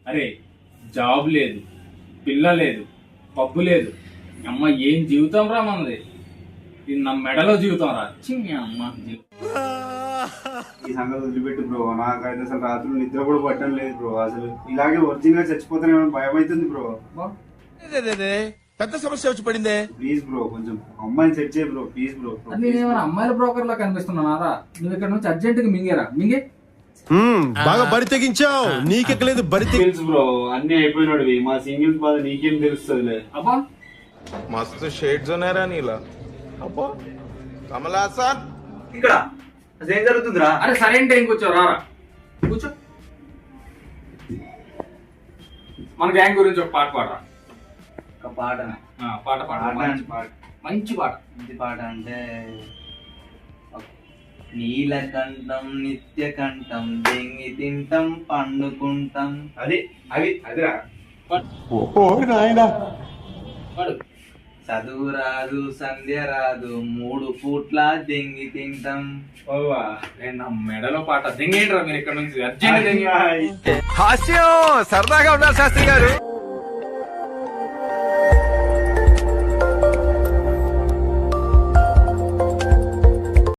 అరే జాబ్ లేదు, పిల్ల లేదు, పబ్బు లేదు. అమ్మ ఏం జీవితం రా మనది. ఇది నా మెడలో జీవితం రా. చిన్ని అమ్మ ఈ సంగతి వదిలిపెట్టు బ్రో. నాకైతే అసలు రాత్రులు నిద్ర కూడా పట్టడం లేదు బ్రో. అసలు ఇలాగే ఒరిజినల్ గా చచ్చిపోతానే భయం అవుతుంది బ్రో. పెద్ద సమస్య వచ్చి పడిందే. ప్లీజ్ బ్రో కొంచెం అమ్మాయిని సెట్ చేయ బ్రో. Please bro. నేనేమైనా అమ్మాయిల బ్రోకర్ లా కనిపిస్తున్నారా? నువ్వు ఇక్కడ నుంచి అర్జెంట్ గా మింగేరా. మింగే బాగా బరి తెగించావు. నీకెక్కలేదు బరి తెలుసు బ్రో, అన్ని అయిపోయినాడు. మా సింగిల్స్ బాధ నీకేం తెలుస్తుంది? అబ్బా మస్తు షేడ్స్ ఉన్నాయరా నీలా. అబ్బా కమలాసన్ ఇక్కడ అదేం జరుగుతుందిరా? అరే సరైన టైం కూర్చో. రారా కూర్చో. మన గ్యాంగ్ గురించి ఒక పాట పాడరా. ఒక పాట పాట పాడ. మంచి పాట. మంచి పాట అంటే నీలకంఠం నిత్యకంఠం దెంగి తింటాం పండుకుంటాం. అదిరా పాడు. చదువు రాదు సంధ్య రాదు 3 పూట్ల దెంగి తింటాం. నా మెడలో పాట. దెంగేంట్రా మీరు ఇక్కడ నుంచి అర్జెంట్. హాస్యం సరదాగా ఉన్నారు శాస్త్రి గారు.